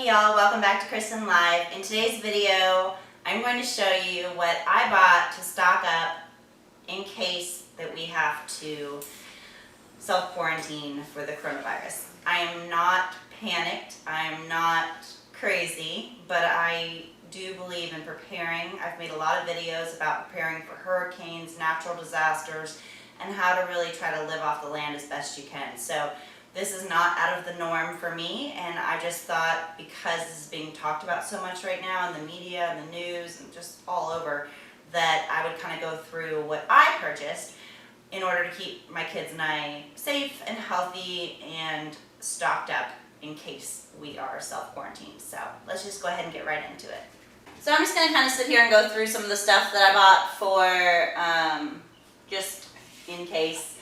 y'all, welcome back to Kristen Live. In today's video, I'm going to show you what I bought to stock up in case that we have to self-quarantine for the coronavirus. I am not panicked, I am not crazy, but I do believe in preparing. I've made a lot of videos about preparing for hurricanes, natural disasters, and how to really try to live off the land as best you can. So this is not out of the norm for me, and I just thought because this is being talked about so much right now in the media and the news and just all over, that I would kind of go through what I purchased in order to keep my kids and I safe and healthy and stocked up in case we are self-quarantined. So let's just go ahead and get right into it. So I'm just going to kind of sit here and go through some of the stuff that I bought for just in case.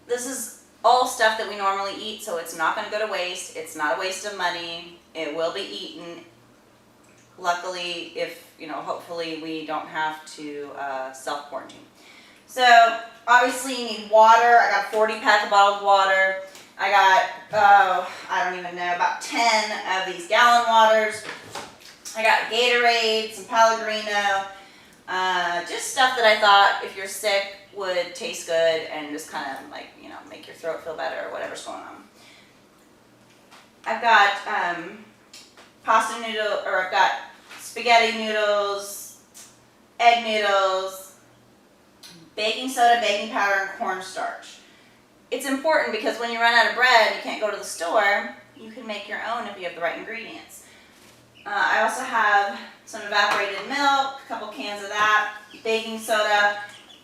This is all stuff that we normally eat, so it's not going to go to waste. It's not a waste of money. It will be eaten. Luckily, if, hopefully we don't have to self-quarantine. So, obviously you need water. I got a 40-pack of bottled water. I got, I don't even know, about 10 of these gallon waters. I got Gatorade, some Pellegrino, just stuff that I thought if you're sick would taste good and just kind of like, make your throat feel better or whatever's going on. I've got I've got spaghetti noodles, egg noodles, baking soda, baking powder, and cornstarch. It's important because when you run out of bread and you can't go to the store, you can make your own if you have the right ingredients. I also have some evaporated milk, a couple cans of that, baking soda.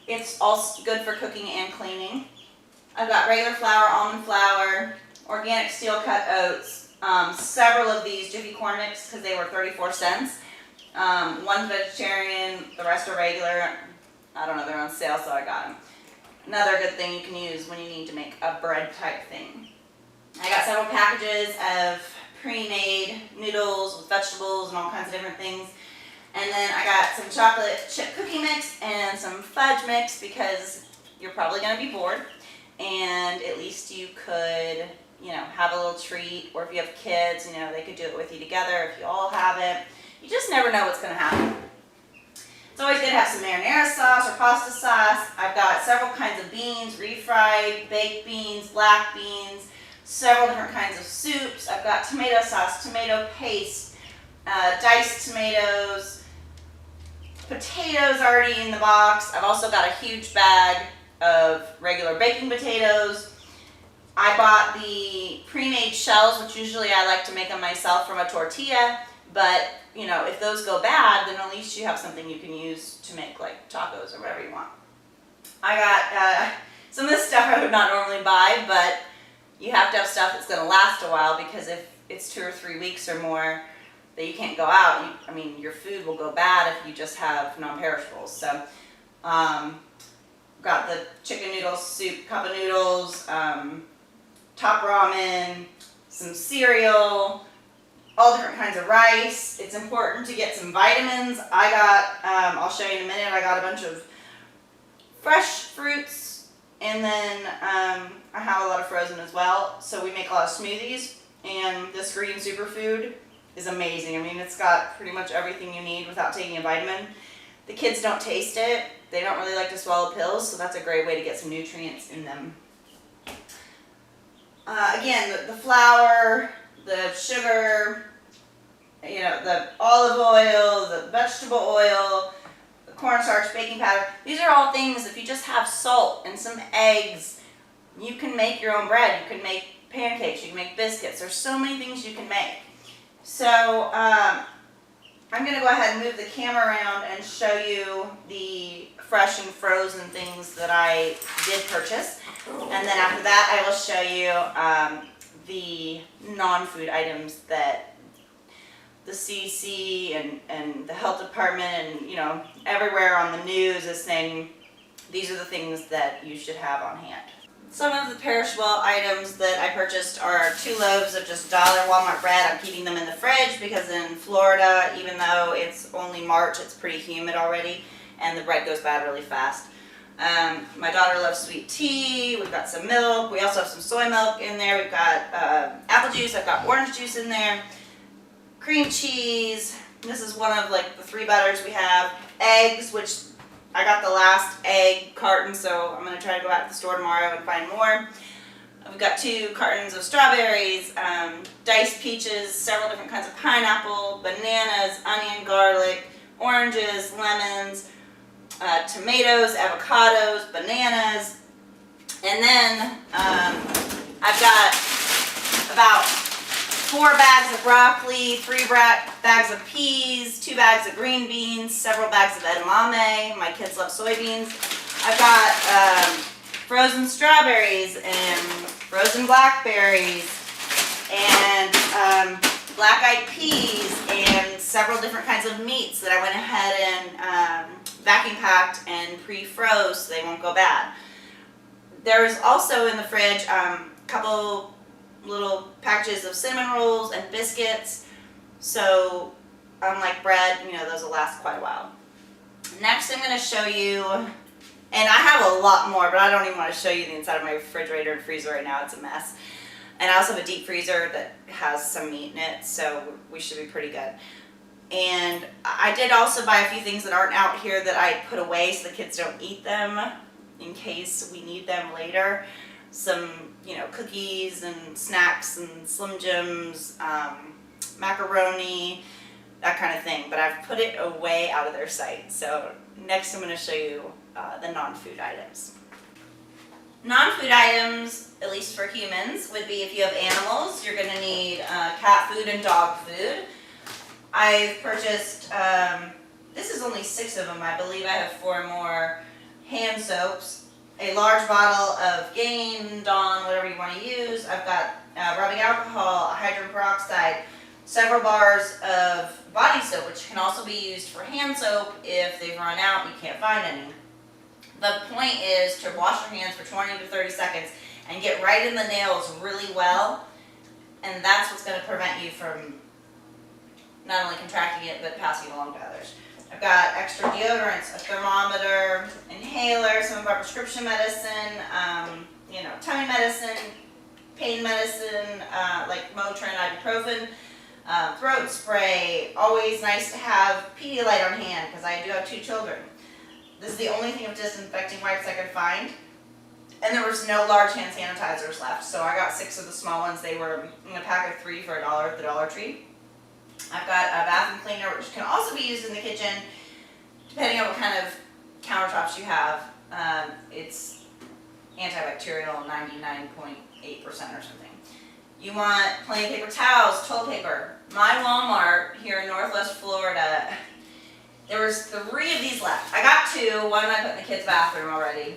It's also good for cooking and cleaning. I've got regular flour, almond flour, organic steel cut oats, several of these Jiffy Corn Mix because they were 34 cents. One's vegetarian, the rest are regular. I don't know, they're on sale, so I got them. Another good thing you can use when you need to make a bread type thing. I got several packages of pre-made noodles with vegetables and all kinds of different things. And then I got some chocolate chip cookie mix and some fudge mix because you're probably going to be bored. And at least you could, have a little treat. Or if you have kids, they could do it with you together. If you all have it, you just never know what's going to happen. It's always good to have some marinara sauce or pasta sauce. I've got several kinds of beans, refried, baked beans, black beans, several different kinds of soups. I've got tomato sauce, tomato paste, diced tomatoes, potatoes already in the box. I've also got a huge bag of regular baking potatoes. I bought the pre-made shells, which usually I like to make them myself from a tortilla, but if those go bad, then at least you have something you can use to make like tacos or whatever you want. I got some of this stuff I would not normally buy, but you have to have stuff that's going to last a while because if it's 2 or 3 weeks or more that you can't go out, your food will go bad if you just have non-perishables. So, got the chicken noodle soup, cup of noodles, top ramen, some cereal, all different kinds of rice. It's important to get some vitamins. I got, I'll show you in a minute, I got a bunch of fresh fruits, and then I have a lot of frozen as well. So we make a lot of smoothies, and this green superfood is amazing. It's got pretty much everything you need without taking a vitamin. The kids don't taste it. They don't really like to swallow pills, so that's a great way to get some nutrients in them. Again, the flour, the sugar, the olive oil, the vegetable oil, the cornstarch, baking powder. These are all things, if you just have salt and some eggs, you can make your own bread. You can make pancakes, you can make biscuits. There's so many things you can make. So, I'm going to go ahead and move the camera around and show you the fresh and frozen things that I did purchase. And then after that, I will show you the non-food items that the CDC and the health department and, everywhere on the news is saying these are the things that you should have on hand. Some of the perishable items that I purchased are 2 loaves of just dollar Walmart bread. I'm keeping them in the fridge because in Florida, even though it's only March, it's pretty humid already, and the bread goes bad really fast. My daughter loves sweet tea. We've got some milk. We also have some soy milk in there. We've got apple juice. I've got orange juice in there. Cream cheese. This is one of like the 3 butters we have. Eggs, which I got the last egg carton, so I'm going to try to go out to the store tomorrow and find more. We've got 2 cartons of strawberries, diced peaches, several different kinds of pineapple, bananas, onion, garlic, oranges, lemons, tomatoes, avocados, bananas, and then I've got about 4 bags of broccoli, 3 bags of peas, 2 bags of green beans, several bags of edamame. My kids love soybeans. I've got frozen strawberries and frozen blackberries and black-eyed peas and several different kinds of meats that I went ahead and vacuum packed and pre-froze so they won't go bad. There's also in the fridge a couple little packages of cinnamon rolls and biscuits, so unlike bread, you know, those will last quite a while. Next I'm going to show you, and I have a lot more, but I don't even want to show you the inside of my refrigerator and freezer right now. It's a mess. And I also have a deep freezer that has some meat in it, so we should be pretty good. And I did also buy a few things that aren't out here that I put away so the kids don't eat them in case we need them later. Some, you know, cookies and snacks and Slim Jims, macaroni, that kind of thing. But I've put it away out of their sight. So next I'm going to show you the non-food items. Non-food items, at least for humans, would be if you have animals, you're going to need cat food and dog food. I've purchased, this is only 6 of them, I believe. I have 4 more hand soaps, a large bottle of Gain, Dawn, whatever you want to use. I've got rubbing alcohol, hydrogen peroxide, several bars of body soap, which can also be used for hand soap if they've run out and you can't find any. The point is to wash your hands for 20 to 30 seconds and get right in the nails really well, and that's what's going to prevent you from not only contracting it but passing it along to others. I've got extra deodorants, a thermometer, inhaler, some of our prescription medicine, you know, tummy medicine, pain medicine, like Motrin, ibuprofen, throat spray. Always nice to have Pedialyte on hand because I do have 2 children. This is the only thing of disinfecting wipes I could find. And there was no large hand sanitizers left, so I got 6 of the small ones. They were in a pack of 3 for $1 at the Dollar Tree. I've got a bathroom cleaner, which can also be used in the kitchen, depending on what kind of countertops you have. It's antibacterial, 99.8% or something. You want plain paper towels, toilet paper. My Walmart here in Northwest Florida, there was 3 of these left. I got 2. One I put in the kids' bathroom already,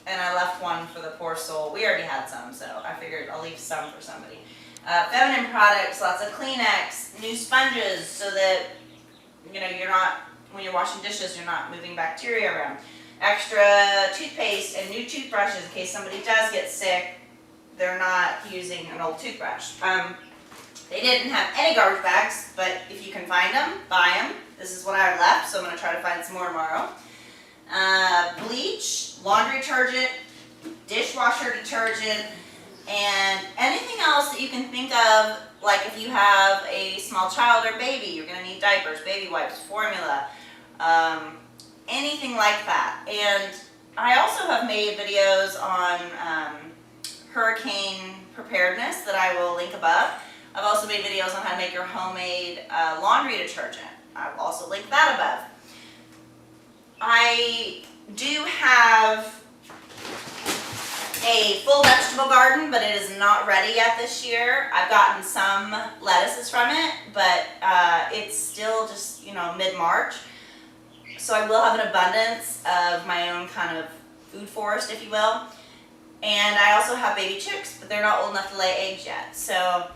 and I left one for the poor soul. We already had some, so I figured I'll leave some for somebody. Feminine products, lots of Kleenex, new sponges so that, you know, you're not, when you're washing dishes, you're not moving bacteria around. Extra toothpaste and new toothbrushes in case somebody does get sick, they're not using an old toothbrush. They didn't have any garbage bags, but if you can find them, buy them. This is what I left, so I'm going to try to find some more tomorrow. Bleach, laundry detergent, dishwasher detergent, and anything else that you can think of, like if you have a small child or baby, you're going to need diapers, baby wipes, formula, anything like that. And I also have made videos on hurricane preparedness that I will link above. I've also made videos on how to make your homemade laundry detergent. I'll also link that above. I do have a full vegetable garden, but it is not ready yet this year. I've gotten some lettuces from it, but it's still just, you know, mid-March. So I will have an abundance of my own kind of food forest, if you will. And I also have baby chicks, but they're not old enough to lay eggs yet. So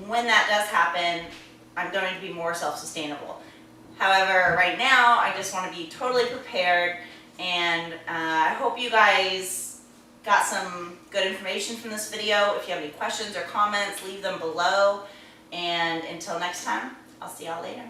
when that does happen, I'm going to be more self-sustainable. However, right now, I just want to be totally prepared, and I hope you guys got some good information from this video. If you have any questions or comments, leave them below. And until next time, I'll see y'all later.